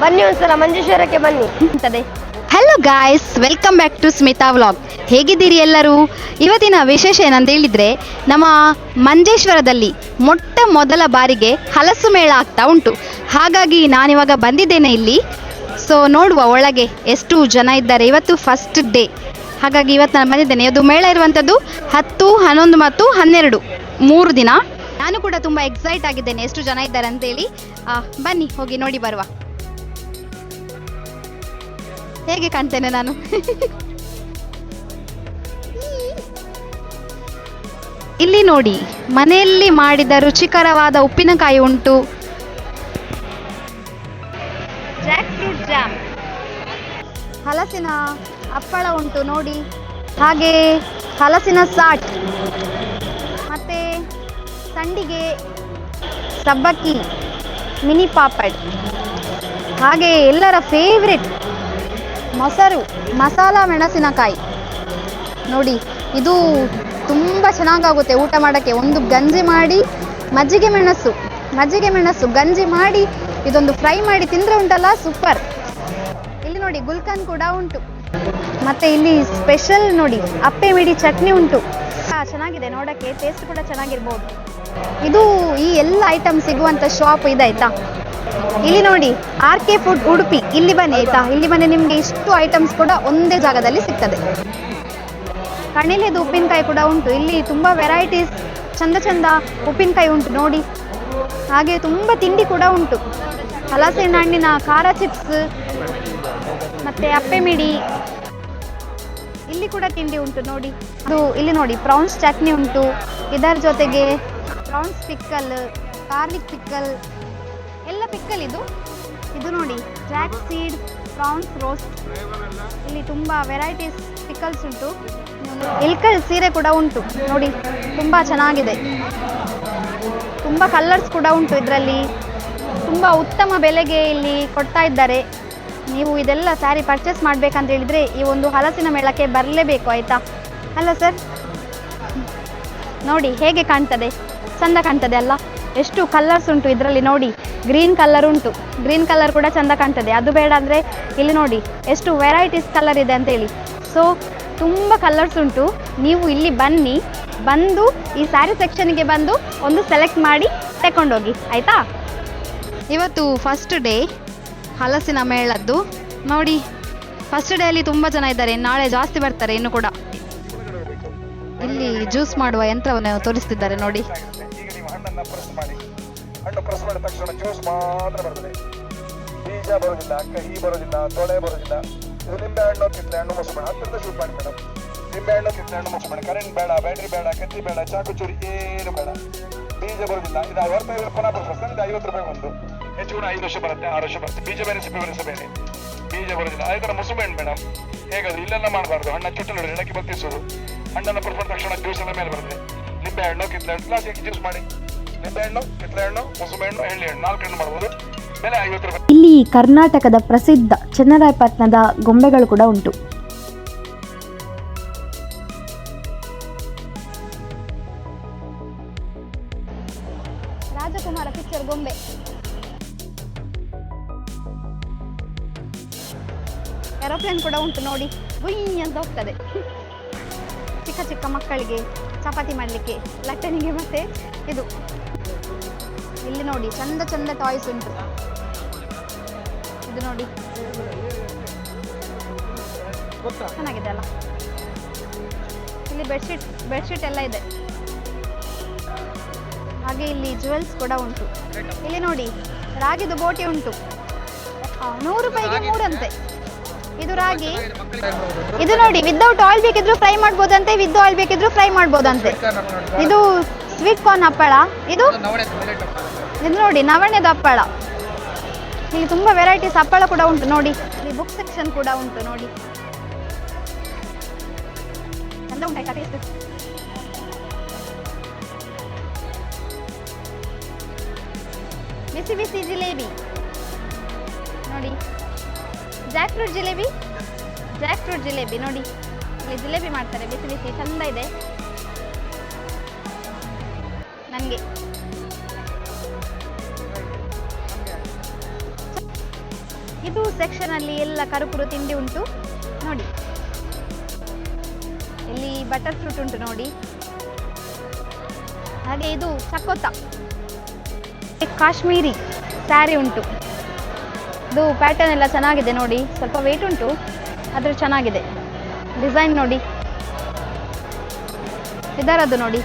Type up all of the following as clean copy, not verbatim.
ಬನ್ನಿ ಒಂದ್ಸಲ ಮಂಜೇಶ್ವರಕ್ಕೆ ಬನ್ನಿ ಅಂತದೆ. Hello guys, welcome back to Smitha vlog. ಹೇಗಿದ್ದೀರಿ ಎಲ್ಲರೂ? ಇವತ್ತಿನ ವಿಶೇಷ ಏನಂತ ಹೇಳಿದರೆ, ನಮ್ಮ ಮಂಜೇಶ್ವರದಲ್ಲಿ ಮೊಟ್ಟ ಮೊದಲ ಬಾರಿಗೆ ಹಲಸು ಮೇಳ ಆಗ್ತಾ ಉಂಟು. ಹಾಗಾಗಿ ನಾನಿವಾಗ ಬಂದಿದ್ದೇನೆ ಇಲ್ಲಿ. ಸೊ ನೋಡುವ ಒಳಗೆ ಎಷ್ಟು ಜನ ಇದ್ದಾರೆ. ಇವತ್ತು ಫಸ್ಟ್ ಡೇ, ಹಾಗಾಗಿ ಇವತ್ತು ನಾನು ಬಂದಿದ್ದೇನೆ. ಅದು ಮೇಳ ಇರುವಂಥದ್ದು 10, 11 ಮತ್ತು 12 3 ದಿನ. ನಾನು ಕೂಡ ತುಂಬ ಎಕ್ಸೈಟ್ ಆಗಿದ್ದೇನೆ ಎಷ್ಟು ಜನ ಇದ್ದಾರೆ ಅಂತೇಳಿ. ಬನ್ನಿ ಹೋಗಿ ನೋಡಿ ಬರುವ. ಹೇಗೆ ಕಾಣ್ತೇನೆ ನಾನು? ಇಲ್ಲಿ ನೋಡಿ, ಮನೆಯಲ್ಲಿ ಮಾಡಿದ ರುಚಿಕರವಾದ ಉಪ್ಪಿನಕಾಯಿ ಉಂಟು, ಜಾಕ್ ಫ್ರೂಟ್ ಜಾಮ್, ಹಲಸಿನ ಹಪ್ಪಳ ಉಂಟು ನೋಡಿ, ಹಾಗೆ ಹಲಸಿನ ಸಾಟ್, ಮತ್ತೆ ಸಂಡಿಗೆ, ಸಬ್ಬಕ್ಕಿ, ಮಿನಿ ಪಾಪಡ್, ಹಾಗೆ ಎಲ್ಲರ ಫೇವ್ರೆಟ್ ಮೊಸರು ಮಸಾಲ ಮೆಣಸಿನಕಾಯಿ ನೋಡಿ. ಇದು ತುಂಬ ಚೆನ್ನಾಗಾಗುತ್ತೆ ಊಟ ಮಾಡೋಕ್ಕೆ. ಒಂದು ಗಂಜಿ ಮಾಡಿ ಮಜ್ಜಿಗೆ ಮೆಣಸು ಗಂಜಿ ಮಾಡಿ ಇದೊಂದು ಫ್ರೈ ಮಾಡಿ ತಿಂದರೆ ಉಂಟಲ್ಲ, ಸೂಪರ್. ಇಲ್ಲಿ ನೋಡಿ ಗುಲ್ಕನ್ ಕೂಡ ಉಂಟು. ಮತ್ತು ಇಲ್ಲಿ ಸ್ಪೆಷಲ್ ನೋಡಿ ಅಪ್ಪೆ ಮಿಡಿ ಚಟ್ನಿ ಉಂಟು. ಚೆನ್ನಾಗಿದೆ ನೋಡೋಕ್ಕೆ, ಟೇಸ್ಟ್ ಕೂಡ ಚೆನ್ನಾಗಿರ್ಬೋದು. ಇದು ಈ ಎಲ್ಲ ಐಟಮ್ ಸಿಗುವಂಥ ಶಾಪ್ ಇದಾಯ್ತಾ. ಇಲ್ಲಿ ನೋಡಿ RK ಫುಡ್ ಉಡುಪಿ, ಇಲ್ಲಿ ಬನ್ನಿ ಆಯ್ತಾ. ಇಲ್ಲಿ ಬಂದು ನಿಮಗೆ ಇಷ್ಟು ಐಟಮ್ಸ್ ಕೂಡ ಒಂದೇ ಜಾಗದಲ್ಲಿ ಸಿಗ್ತದೆ. ಕಣಿಲೆದು ಉಪ್ಪಿನಕಾಯಿ ಕೂಡ ಉಂಟು. ಇಲ್ಲಿ ತುಂಬ ವೆರೈಟೀಸ್, ಚಂದ ಉಪ್ಪಿನಕಾಯಿ ಉಂಟು ನೋಡಿ. ಹಾಗೆ ತುಂಬ ತಿಂಡಿ ಕೂಡ ಉಂಟು. ಹಲಸಿನ ಹಣ್ಣಿನ ಖಾರ ಚಿಪ್ಸ್, ಮತ್ತು ಅಪ್ಪೆ ಮಿಡಿ, ಇಲ್ಲಿ ಕೂಡ ತಿಂಡಿ ಉಂಟು ನೋಡಿ. ಅದು ಇಲ್ಲಿ ನೋಡಿ ಪ್ರಾನ್ಸ್ ಚಟ್ನಿ ಉಂಟು. ಇದರ ಜೊತೆಗೆ ಪ್ರಾನ್ಸ್ ಪಿಕ್ಕಲ್, ಗಾರ್ಲಿಕ್ ಪಿಕ್ಕಲ್, ಎಲ್ಲ ಪಿಕ್ಕಲ್. ಇದು ನೋಡಿ ಫ್ಲ್ಯಾಕ್ ಸೀಡ್ ಪ್ರಾನ್ಸ್ ರೋಸ್ಟ್. ಇಲ್ಲಿ ತುಂಬ ವೆರೈಟೀಸ್ ಪಿಕ್ಕಲ್ಸ್ ಉಂಟು. ಇಲ್ಕಲ್ ಸೀರೆ ಕೂಡ ಉಂಟು ನೋಡಿ, ತುಂಬ ಚೆನ್ನಾಗಿದೆ. ತುಂಬ ಕಲರ್ಸ್ ಕೂಡ ಉಂಟು ಇದರಲ್ಲಿ. ತುಂಬ ಉತ್ತಮ ಬೆಲೆಗೆ ಇಲ್ಲಿ ಕೊಡ್ತಾ ಇದ್ದಾರೆ. ನೀವು ಇದೆಲ್ಲ ಸ್ಯಾರಿ ಪರ್ಚೇಸ್ ಮಾಡಬೇಕಂತ ಹೇಳಿದರೆ ಈ ಒಂದು ಹಲಸಿನ ಮೇಳಕ್ಕೆ ಬರಲೇಬೇಕು ಆಯಿತಾ. ಅಲ್ಲ ಸರ್, ನೋಡಿ ಹೇಗೆ ಕಾಣ್ತದೆ, ಚಂದ ಕಾಣ್ತದೆ ಅಲ್ಲ. ಎಷ್ಟು ಕಲರ್ಸ್ ಉಂಟು ಇದರಲ್ಲಿ ನೋಡಿ. ಗ್ರೀನ್ ಕಲರ್ ಉಂಟು, ಗ್ರೀನ್ ಕಲರ್ ಕೂಡ ಚಂದ ಕಾಣ್ತದೆ. ಅದು ಬೇಡ ಅಂದರೆ ಇಲ್ಲಿ ನೋಡಿ ಎಷ್ಟು ವೆರೈಟೀಸ್ ಕಲರ್ ಇದೆ ಅಂತೇಳಿ. ಸೊ ತುಂಬ ಕಲರ್ಸ್ ಉಂಟು. ನೀವು ಇಲ್ಲಿ ಬಂದು ಈ ಸ್ಯಾರಿ ಸೆಕ್ಷನ್ಗೆ ಬಂದು ಒಂದು ಸೆಲೆಕ್ಟ್ ಮಾಡಿ ತಗೊಂಡೋಗಿ ಆಯಿತಾ. ಇವತ್ತು ಫಸ್ಟ್ ಡೇ ಹಲಸಿನ ಮೇಳದ್ದು ನೋಡಿ. ಫಸ್ಟ್ ಡೇ ಅಲ್ಲಿ ತುಂಬ ಜನ ಇದ್ದಾರೆ, ನಾಳೆ ಜಾಸ್ತಿ ಬರ್ತಾರೆ ಇನ್ನು ಕೂಡ. ಇಲ್ಲಿ ಜ್ಯೂಸ್ ಮಾಡುವ ಯಂತ್ರವನ್ನು ತೋರಿಸ್ತಿದ್ದಾರೆ ನೋಡಿ. ಹಣ್ಣು ಪ್ರೆಸ್ ಮಾಡಿದ ತಕ್ಷಣ ಜ್ಯೂಸ್ ಮಾತ್ರ ಬರ್ತದೆ, ಬೀಜ ಬರೋದಿಲ್ಲ, ಕಹಿ ಬರೋದಿಲ್ಲ, ತೊಳೆ ಬರೋದಿಲ್ಲ. ಇದು ನಿಂಬೆ ಹಣ್ಣು, ಕಿತ್ತಳೆ ಹಣ್ಣು, ಮೊಸರು ಬೇಡ, ಹತ್ತಿರದ ಶೂಟ್ ಮಾಡಿ ಮೇಡಮ್. ನಿಂಬೆ ಹಣ್ಣು, ಕಿತ್ತಳೆ ಹಣ್ಣು, ಮೊಸರು ಬೇಡ, ಕರೆಂಟ್ ಬೇಡ, ಬ್ಯಾಟ್ರಿ ಬೇಡ, ಕತ್ತಿ ಬೇಡ, ಚಾಕು ಚೂರಿ ಏನು ಬೇಡ, ಬೀಜ ಬರೋದಿಲ್ಲ. ಇದು 60 ರೂಪಾಯಿ ಪುನಃ ಬರ್ತಾರೆ. ಇದು 50 ರೂಪಾಯಿ ಒಂದು, ಹೆಚ್ಚು ಕೂಡ 5 ವರ್ಷ ಬರುತ್ತೆ, 6 ವರ್ಷ ಬರುತ್ತೆ. ಬೀಜ ಬೇರೆ, ಸಿಪ್ಪೆ ಬೇರೆ, ಬೇರೆ ಬೀಜ ಬರೋದಿಲ್ಲ. ಅದೇ ಥರ ಮೊಸರು ಬೇಡ ಮೇಡಮ್. ಹೇಗಾದ್ರೆ ಇಲ್ಲೆಲ್ಲ ಮಾಡಬಾರ್ದು. ಹಣ್ಣ ಚುಟ್ಟಲು ಎಡಕ್ಕೆ ಬತ್ತಿಸೋದು. ಹಣ್ಣನ್ನು ಪ್ರೆಸ್ ಮಾಡಿದ ತಕ್ಷಣ ಜ್ಯೂಸ್ ಎಲ್ಲ ಮೇಲೆ ಬರುತ್ತೆ. ನಿಂಬೆ ಹಣ್ಣು, ಕಿತ್ತಳೆ ಹಣ್ಣು ಗ್ಲಾಸ್ ಹಾಕಿ ಜ್ಯೂಸ್ ಮಾಡಿ. ನಿಂಬೆ ಹಣ್ಣು, ಕಿತ್ತಳೆ ಹಣ್ಣು, ಮೊಸರು ಹಣ್ಣು, ಎಳ್ಳಿ ಹಣ್ಣು 4 ಹಣ್ಣು ಮಾಡ್ಬೋದು. ಬೆಲೆ 50 ರೂಪಾಯಿ. ಇಲ್ಲಿ ಕರ್ನಾಟಕದ ಪ್ರಸಿದ್ಧ ಚನ್ನರಾಯಪಟ್ಟಣದ ಗೊಂಬೆಗಳು ಕೂಡ ಉಂಟು. ರಾಜಕುಮಾರ ಪಿಕ್ಚರ್ ಗೊಂಬೆ. ಏರೋಪ್ಲೇನ್ ಕೂಡ ಉಂಟು ನೋಡಿ, ಗುಯ್ ಅಂತ ಹೋಗ್ತದೆ. ಚಿಕ್ಕ ಚಿಕ್ಕ ಮಕ್ಕಳಿಗೆ ಚಪಾತಿ ಮಾಡಲಿಕ್ಕೆ, ಲಟ್ಟಣಿಗೆ, ಮತ್ತೆ ಇದು ಇಲ್ಲಿ ನೋಡಿ ಚಂದ ಟಾಯ್ಸ್ ಉಂಟು. ಇದು ನೋಡಿ ಚೆನ್ನಾಗಿದೆ ಅಲ್ಲ. ಇಲ್ಲಿ ಬೆಡ್ಶೀಟ್ ಎಲ್ಲ ಇದೆ. ಹಾಗೆ ಇಲ್ಲಿ ಜುವೆಲ್ಸ್ ಕೂಡ ಉಂಟು. ಇಲ್ಲಿ ನೋಡಿ ರಾಗಿದು ಬೋಟಿ ಉಂಟು, 100 ರೂಪಾಯಿಗೆ 3 ಅಂತೆ. ಇದು ರಾಗಿ. ಇದು ನೋಡಿ ವಿದೌಟ್ ಆಯಿಲ್ ಬೇಕಿದ್ರು ಫ್ರೈ ಮಾಡ್ಬೋದಂತೆ, ವಿತ್ ಆಯಿಲ್ ಬೇಕಿದ್ರು ಫ್ರೈ ಮಾಡ್ಬೋದಂತೆ. ಇದು ಸ್ವೀಟ್ ಕಾರ್ನ್ ಹಪ್ಪಳ. ಇದು ನೋಡಿ ನವಣೆದು ಹಪ್ಪಳ. ಇಲ್ಲಿ ತುಂಬ ವೆರೈಟೀಸ್ ಹಪ್ಪಳ ಕೂಡ ಉಂಟು ನೋಡಿ. ಇಲ್ಲಿ ಬುಕ್ ಸೆಕ್ಷನ್ ಕೂಡ ಉಂಟು ನೋಡಿ. ಚಂದ ಉಂಟಾಯ್ತಾ ಟೇಸ್ಟ್? ಬಿಸಿ ಬಿಸಿ ಜಿಲೇಬಿ ನೋಡಿ. ಜಾಕ್ ಫ್ರೂಟ್ ಜಿಲೇಬಿ ನೋಡಿ. ಇಲ್ಲಿ ಜಿಲೇಬಿ ಮಾಡ್ತಾರೆ ಬಿಸಿ ಬಿಸಿ, ಚಂದ ಇದೆ. ನನಗೆ ಇದು ಸೆಕ್ಷನಲ್ಲಿ ಎಲ್ಲ ಕರುಕುರು ತಿಂಡಿ ಉಂಟು ನೋಡಿ. ಇಲ್ಲಿ ಬಟರ್ ಫ್ರೂಟ್ ಉಂಟು ನೋಡಿ. ಹಾಗೆ ಇದು ಚಕೋತ, ಕಾಶ್ಮೀರಿ ಸ್ಯಾರಿ ಉಂಟು. ಇದು ಪ್ಯಾಟರ್ನ್ ಎಲ್ಲ ಚೆನ್ನಾಗಿದೆ ನೋಡಿ. ಸ್ವಲ್ಪ ವೇಟ್ ಉಂಟು ಆದರೂ ಚೆನ್ನಾಗಿದೆ. ಡಿಸೈನ್ ನೋಡಿ, ಇದರದ್ದು ನೋಡಿ,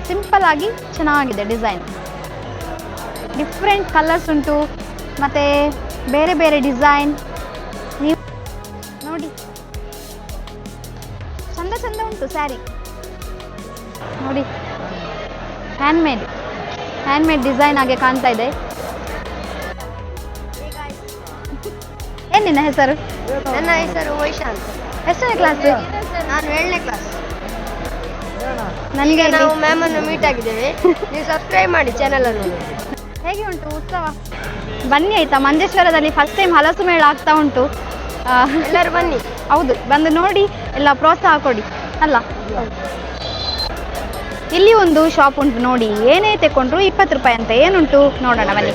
ಸಿಂಪಲ್ ಆಗಿ ಚೆನ್ನಾಗಿದೆ ಡಿಸೈನ್. ಡಿಫ್ರೆಂಟ್ ಕಲರ್ಸ್ ಉಂಟು ಮತ್ತು ಬೇರೆ ಬೇರೆ ಡಿಸೈನ್. ನೀವು ನೋಡಿ, ಚಂದ ಚಂದ ಉಂಟು ಸ್ಯಾರಿ ನೋಡಿ. ಹ್ಯಾಂಡ್ಮೇಡ್ ಡಿಸೈನ್ ಆಗಿ ಕಾಣ್ತಾ ಇದೆ. ಏನು ನಿನ್ನ ಹೆಸರು? ನನ್ನ ಹೆಸರು ವೈಶಾಂತ್. ಎಷ್ಟನೇ ಕ್ಲಾಸ್? ನಾನು 7ನೇ ಕ್ಲಾಸ್. ನನಗೆ ನಾವು ಮ್ಯಾಮ್ ಅನ್ನು ಮೀಟ್ ಆಗಿದ್ದೇವೆ. ನೀವು ಸಬ್ಸ್ಕ್ರೈಬ್ ಮಾಡಿ ಚಾನೆಲ್ ಅನ್ನು. ಹೇಗೆ ಉಂಟು ಉತ್ಸವ? ಬನ್ನಿ ಆಯ್ತಾ, ಮಂಜೇಶ್ವರದಲ್ಲಿ ಫಸ್ಟ್ ಟೈಮ್ ಹಲಸು ಮೇಳ ಆಗ್ತಾ ಉಂಟು. ಎಲ್ಲರೂ ಬನ್ನಿ. ಹೌದು, ಬಂದು ನೋಡಿ, ಎಲ್ಲ ಪ್ರೋತ್ಸಾಹ ಕೊಡಿ ಅಲ್ಲ. ಇಲ್ಲಿ ಒಂದು ಶಾಪ್ ಉಂಟು ನೋಡಿ. ಏನೇ ತೆಕೊಂಡ್ರು 20 ರೂಪಾಯಿ ಅಂತ. ಏನುಂಟು ನೋಡೋಣ ಬನ್ನಿ.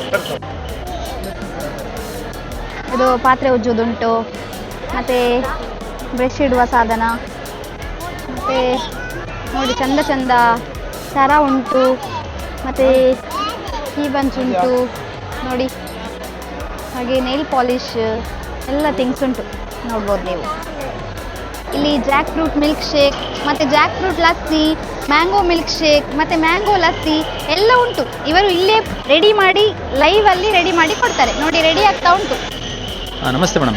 ಇದು ಪಾತ್ರೆ ಉಜ್ಜೋದುಂಟು, ಮತ್ತು ಬ್ರಷ್ ಇಡುವ ಸಾಧನ, ಮತ್ತು ನೋಡಿ ಚಂದ ಚಂದ ಸರ ಉಂಟು, ಮತ್ತು ಕೀ ಬಂಚ್ ಉಂಟು ನೋಡಿ. ಹಾಗೆ ನೈಲ್ ಪಾಲಿಶ್ ಎಲ್ಲ ಥಿಂಗ್ಸ್ ಉಂಟು, ನೋಡ್ಬೋದು ನೀವು. ಇಲ್ಲಿ ಜಾಕ್ ಫ್ರೂಟ್ ಮಿಲ್ಕ್ ಶೇಕ್, ಮತ್ತು jackfruit lassi, mango milkshake, ಮತ್ತು ಮ್ಯಾಂಗೋ ಲಸ್ಸಿ ಎಲ್ಲ ಉಂಟು. ಇವರು ಇಲ್ಲೇ ರೆಡಿ ಮಾಡಿ, ಲೈವಲ್ಲಿ ರೆಡಿ ಮಾಡಿ ಕೊಡ್ತಾರೆ ನೋಡಿ. ರೆಡಿ ಆಗ್ತಾ ಉಂಟು. ನಮಸ್ತೆ ಮೇಡಮ್.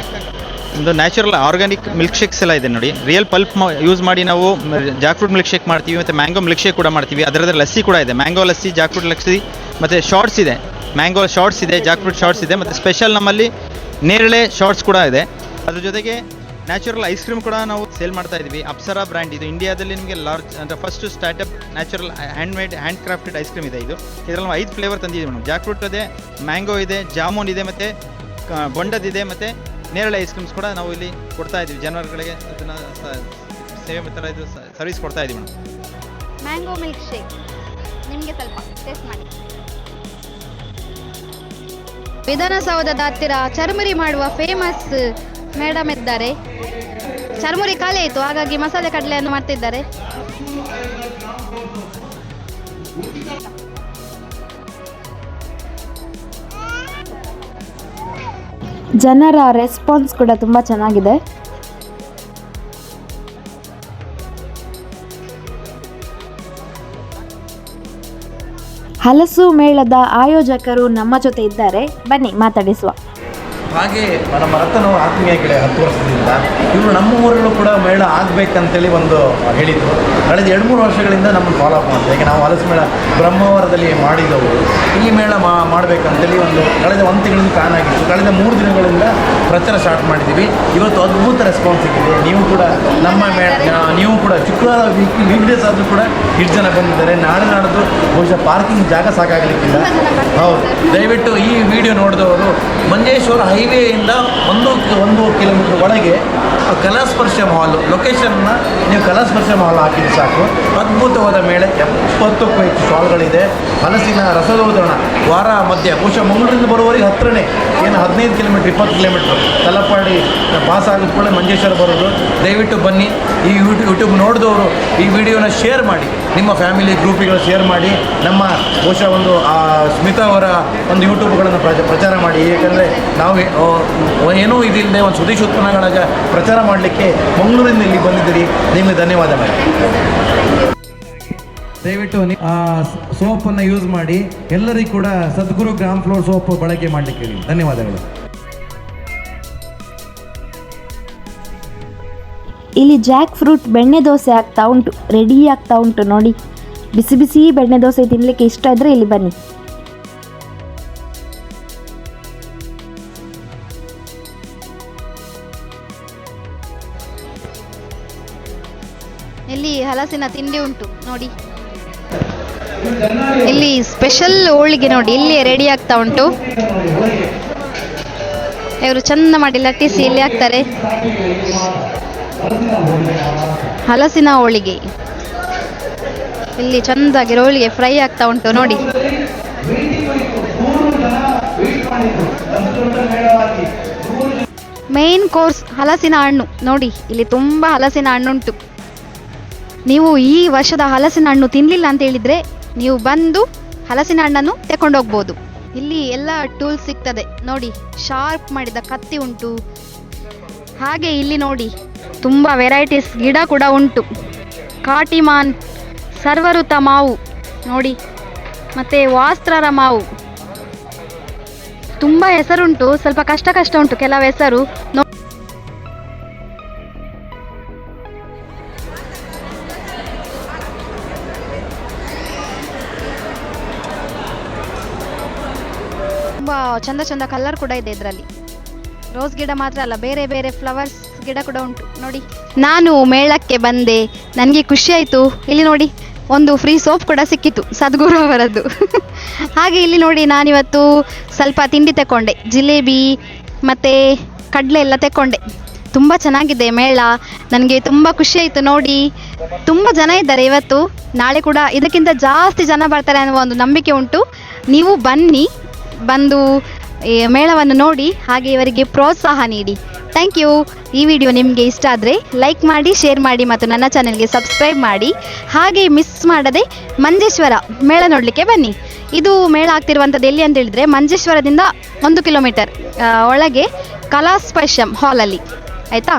ಒಂದು ನ್ಯಾಚುರಲ್ ಆರ್ಗ್ಯಾನಿಕ್ ಮಿಲ್ಕ್ ಶೇಕ್ಸ್ ಎಲ್ಲ ಇದೆ ನೋಡಿ. ರಿಯಲ್ ಪಲ್ಪ್ ಯೂಸ್ ಮಾಡಿ ನಾವು ಜಾಕ್ ಫ್ರೂಟ್ ಮಿಲ್ಕ್ ಶೇಕ್ ಮಾಡ್ತೀವಿ, ಮತ್ತು ಮ್ಯಾಂಗೋ ಮಿಲ್ಕ್ ಶೇಕ್ ಕೂಡ ಮಾಡ್ತೀವಿ. ಅದರದ್ದು ಲಸ್ಸಿ ಕೂಡ ಇದೆ, mango lassi, Jack fruit lassi, ಮತ್ತು ಶಾರ್ಟ್ಸ್ ಇದೆ, ಮ್ಯಾಂಗೋ ಶಾರ್ಟ್ಸ್ ಇದೆ, ಜಾಕ್ ಫ್ರೂಟ್ ಶಾರ್ಟ್ಸ್ ಇದೆ, ಮತ್ತು ಸ್ಪೆಷಲ್ ನಮ್ಮಲ್ಲಿ ನೇರಳೆ ಶಾರ್ಟ್ಸ್ ಕೂಡ ಇದೆ. ಅದ್ರ ಜೊತೆಗೆ ನ್ಯಾಚುರಲ್ ಐಸ್ ಕ್ರೀಮ್ ಕೂಡ ನಾವು ಸೇಲ್ ಮಾಡ್ತಾ ಇದ್ದೀವಿ. ಅಪ್ಸರಾ ಬ್ರ್ಯಾಂಡ್ ಇದು. ಇಂಡಿಯಾದಲ್ಲಿ ನಿಮಗೆ ಲಾರ್ಜ್ ಅಂದರೆ first startup natural hand crafted ice cream ಇದೆ ಇದು. ಇದರಲ್ಲಿ ನಾವು 5 ಫ್ಲೇವರ್ ತಂದಿದ್ದೀವಿ ಮೇಡಮ್. ಜಾಕ್ ಫ್ರೂಟ್ ಇದೆ, ಮ್ಯಾಂಗೋ ಇದೆ, ಜಾಮೂನ್ ಇದೆ, ಮತ್ತು ಬೊಂಡದಿದೆ, ಮತ್ತು ನೇರಳೆ ಐಸ್ ಕ್ರೀಮ್ಸ್ ಕೂಡ ನಾವು ಇಲ್ಲಿ ಕೊಡ್ತಾ ಇದ್ದೀವಿ ಜನರುಗಳಿಗೆ. ಅದನ್ನು ಸೇವೆ ಥರ ಇದು ಸರ್ವಿಸ್ ಕೊಡ್ತಾ ಇದ್ದೀವಿ ಮೇಡಮ್. ಮ್ಯಾಂಗೋ ಮಿಲ್ಕ್ ಶೇಕ್ ನಿಮಗೆ ಸ್ವಲ್ಪ ಟೇಸ್ಟ್ ಮಾಡಿ. ವಿಧಾನಸೌಧದ ಹತ್ತಿರ ಚರ್ಮುರಿ ಮಾಡುವ ಫೇಮಸ್ ಮೇಡಮ್ ಇದ್ದಾರೆ. ಚರ್ಮುರಿ ಖಾಲಿ ಆಯಿತು, ಹಾಗಾಗಿ ಮಸಾಲೆ ಕಡಲೆಯನ್ನು ಮಾಡ್ತಿದ್ದಾರೆ. ಜನರ ರೆಸ್ಪಾನ್ಸ್ ಕೂಡ ತುಂಬ ಚೆನ್ನಾಗಿದೆ. ಹಲಸು ಮೇಳದ ಆಯೋಜಕರು ನಮ್ಮ ಜೊತೆ ಇದ್ದಾರೆ, ಬನ್ನಿ ಮಾತಾಡಿಸುವ. ಹಾಗೆ ನಮ್ಮ ರತನು ಆತ್ಮೀಯ ಗೆಳೆ 10 ವರ್ಷದಿಂದ ಇವರು ನಮ್ಮ ಊರಲ್ಲೂ ಕೂಡ ಮೇಳ ಆಗಬೇಕಂತೇಳಿ ಒಂದು ಹೇಳಿದರು. ಕಳೆದ 2-3 ವರ್ಷಗಳಿಂದ ನಮ್ಮನ್ನು ಫಾಲೋ ಅಪ್ ಮಾಡ್ತಾರೆ. ಈಗ ನಾವು ಹಲಸು ಮೇಳ ಬ್ರಹ್ಮಾವರದಲ್ಲಿ ಮಾಡಿದವು, ಈ ಮೇಳ ಮಾಡಬೇಕಂತೇಳಿ ಕಳೆದ 1 ತಿಂಗಳಿಂದ ಪ್ಲಾನ್ ಆಗಿತ್ತು. ಕಳೆದ 3 ದಿನಗಳಿಂದ ಪ್ರಚಾರ ಸ್ಟಾರ್ಟ್ ಮಾಡಿದ್ದೀವಿ. ಇವತ್ತು ಅದ್ಭುತ ರೆಸ್ಪಾನ್ಸ್ ಸಿಕ್ಕಿದೆ. ನೀವು ಕೂಡ ನಮ್ಮ ನೀವು ಕೂಡ ಚಿಕ್ಕದಾದ ವೀಕ್ಡೇಸ್ ಆದರೂ ಕೂಡ ಇಷ್ಟು ಜನ ಬಂದಿದ್ದಾರೆ. ನಾಳೆ ನಾಡ್ದು ಬಹುಶಃ ಪಾರ್ಕಿಂಗ್ ಜಾಗ ಸಾಕಾಗಲಿಕ್ಕಿಲ್ಲ. ಹೌದು, ದಯವಿಟ್ಟು ಈ ವಿಡಿಯೋ ನೋಡಿದವರು ಮಂಜೇಶ್ವರ ಹೈವೇಯಿಂದ 1 ಕಿಲೋಮೀಟರ್ ಒಳಗೆ ಕಲಾಸ್ಪರ್ಶ ಮಾಲ್ ಲೊಕೇಶನ್ನ ನೀವು ಕಲಾಸ್ಪರ್ಶ ಮಾಲ್ ಹಾಕಿದ್ರೆ ಸಾಕು. ಅದ್ಭುತವಾದ ಮೇಳೆ, 70ಕ್ಕೂ ಹೆಚ್ಚು ಸ್ಟಾಲ್ಗಳಿದೆ. ಹಲಸಿನ ರಸದೌತಣ ವಾರ ಮಧ್ಯೆ ಬಹುಶಃ ಮಂಗಳೂರಿಂದ ಬರುವವರೆಗೆ ಹತ್ತಿರನೇ, ಏನು 15 ಕಿಲೋಮೀಟ್ರ್ 20 ಕಿಲೋಮೀಟ್ರ್ ತಲಪಾಡಿ ಪಾಸ್ ಆಗಿದ ಕೂಡ ಮಂಜೇಶ್ವರ ಬರೋದು. ದಯವಿಟ್ಟು ಬನ್ನಿ. ಈ ಯೂಟ್ಯೂಬ್ ನೋಡಿದವರು ಈ ವಿಡಿಯೋನ ಶೇರ್ ಮಾಡಿ, ನಿಮ್ಮ ಫ್ಯಾಮಿಲಿ ಗ್ರೂಪಿಗಳು ಶೇರ್ ಮಾಡಿ. ನಮ್ಮ ಬಹುಶಃ ಒಂದು ಸ್ಮಿತಾ ಅವರ ಒಂದು ಯೂಟ್ಯೂಬ್ಗಳನ್ನು ಪ್ರಚಾರ ಮಾಡಿ. ಏಕೆಂದರೆ ನಾವು ಏನೂ ಇದಿಲ್ಲದೆ ಒಂದು ಸ್ವದೇಶಿ ಉತ್ಪನ್ನಗಳ ಪ್ರಚಾರ ಮಾಡಲಿಕ್ಕೆ ಮಂಗಳೂರಿನಿಂದ ಇಲ್ಲಿ ಬಂದಿದ್ದೀರಿ. ನಿಮಗೆ ಧನ್ಯವಾದಗಳು. ದಯವಿಟ್ಟು ಸೋಪನ್ನು ಯೂಸ್ ಮಾಡಿ. ಎಲ್ಲರಿಗೂ ಕೂಡ ಸದ್ಗುರು ಗ್ರಾಮ್ ಫ್ಲೋರ್ ಸೋಪ್ ಬಳಕೆ ಮಾಡಲಿಕ್ಕೆ ಹೇಳಿ. ಧನ್ಯವಾದಗಳು. ಇಲ್ಲಿ ಜಾಕ್ ಫ್ರೂಟ್ ಬೆಣ್ಣೆ ದೋಸೆ ಆಗ್ತಾ ಉಂಟು, ರೆಡಿ ಆಗ್ತಾ ಉಂಟು ನೋಡಿ. ಬಿಸಿ ಬಿಸಿ ಬೆಣ್ಣೆ ದೋಸೆ ತಿನ್ನಲಿಕ್ಕೆ ಇಷ್ಟ ಇದ್ದರೆ ಇಲ್ಲಿ ಬನ್ನಿ. ಇಲ್ಲಿ ಹಲಸಿನ ತಿಂಡಿ ಉಂಟು ನೋಡಿ. ಇಲ್ಲಿ ಸ್ಪೆಷಲ್ ಹೋಳಿಗೆ ನೋಡಿ, ಇಲ್ಲಿ ರೆಡಿ ಆಗ್ತಾ ಉಂಟು. ಇವರು ಚಂದ ಮಾಡಿ ಲಟ್ಟಿಸಿ ಇಲ್ಲಿ ಹಾಕ್ತಾರೆ. ಹಲಸಿನ ಹೋಳಿಗೆ ಇಲ್ಲಿ ಚಂದಾಗಿ ಹೋಳಿಗೆ ಫ್ರೈ ಆಗ್ತಾ ಉಂಟು ನೋಡಿ. ಮೇನ್ ಕೋರ್ಸ್ ಹಲಸಿನ ಹಣ್ಣು. ನೋಡಿ ಇಲ್ಲಿ ತುಂಬ ಹಲಸಿನ ಹಣ್ಣುಂಟು. ನೀವು ಈ ವರ್ಷದ ಹಲಸಿನ ಹಣ್ಣು ತಿನ್ನಲಿಲ್ಲ ಅಂತ ಹೇಳಿದರೆ ನೀವು ಬಂದು ಹಲಸಿನ ಹಣ್ಣನ್ನು ತಗೊಂಡೋಗ್ಬೋದು. ಇಲ್ಲಿ ಎಲ್ಲ ಟೂಲ್ಸ್ ಸಿಗ್ತದೆ ನೋಡಿ, ಶಾರ್ಪ್ ಮಾಡಿದ ಕತ್ತಿ ಉಂಟು. ಹಾಗೆ ಇಲ್ಲಿ ನೋಡಿ ತುಂಬ ವೆರೈಟೀಸ್ ಗಿಡ ಕೂಡ ಉಂಟು. ಕಾಟಿಮಾನ್, ಸರ್ವಋತ ಮಾವು ನೋಡಿ, ಮತ್ತು ವಾಸ್ತ್ರರ ಮಾವು. ತುಂಬ ಹೆಸರುಂಟು, ಸ್ವಲ್ಪ ಕಷ್ಟ ಉಂಟು ಕೆಲವು ಹೆಸರು. ತುಂಬ ಚಂದ ಕಲರ್ ಕೂಡ ಇದೆ ಇದರಲ್ಲಿ. ರೋಸ್ ಗಿಡ ಮಾತ್ರ ಅಲ್ಲ, ಬೇರೆ ಬೇರೆ ಫ್ಲವರ್ಸ್ ಗಿಡ ಕೂಡ ಉಂಟು ನೋಡಿ. ನಾನು ಮೇಳಕ್ಕೆ ಬಂದೆ, ನನಗೆ ಖುಷಿ ಆಯಿತು. ಇಲ್ಲಿ ನೋಡಿ ಒಂದು ಫ್ರೀ ಸೋಪ್ ಕೂಡ ಸಿಕ್ಕಿತು ಸದ್ಗುರು ಅವರದ್ದು. ಹಾಗೆ ಇಲ್ಲಿ ನೋಡಿ ನಾನಿವತ್ತು ಸ್ವಲ್ಪ ತಿಂಡಿ ತಗೊಂಡೆ, ಜಿಲೇಬಿ ಮತ್ತು ಕಡಲೆ ಎಲ್ಲ ತಗೊಂಡೆ. ತುಂಬ ಚೆನ್ನಾಗಿದೆ ಮೇಳ, ನನಗೆ ತುಂಬ ಖುಷಿ ಆಯಿತು ನೋಡಿ. ತುಂಬ ಜನ ಇದ್ದಾರೆ ಇವತ್ತು, ನಾಳೆ ಕೂಡ ಇದಕ್ಕಿಂತ ಜಾಸ್ತಿ ಜನ ಬರ್ತಾರೆ ಅನ್ನುವ ಒಂದು ನಂಬಿಕೆ ಉಂಟು. ನೀವು ಬನ್ನಿ, ಬಂದು ಈ ಮೇಳವನ್ನು ನೋಡಿ, ಹಾಗೆ ಇವರಿಗೆ ಪ್ರೋತ್ಸಾಹ ನೀಡಿ. Thank you. ಈ ವಿಡಿಯೋ ನಿಮಗೆ ಇಷ್ಟ ಆದರೆ ಲೈಕ್ ಮಾಡಿ, ಶೇರ್ ಮಾಡಿ ಮತ್ತು ನನ್ನ ಚಾನೆಲ್ಗೆ ಸಬ್ಸ್ಕ್ರೈಬ್ ಮಾಡಿ. ಹಾಗೆ ಮಿಸ್ ಮಾಡದೆ ಮಂಜೇಶ್ವರ ಮೇಳ ನೋಡಲಿಕ್ಕೆ ಬನ್ನಿ. ಇದು ಮೇಳ ಆಗ್ತಿರುವಂಥದ್ದು ಎಲ್ಲಿ ಅಂತ ಹೇಳಿದರೆ ಮಂಜೇಶ್ವರದಿಂದ 1 ಕಿಲೋಮೀಟರ್ ಒಳಗೆ ಕಲಾಸ್ಪರ್ಶಂ ಹಾಲಲ್ಲಿ, ಆಯಿತಾ?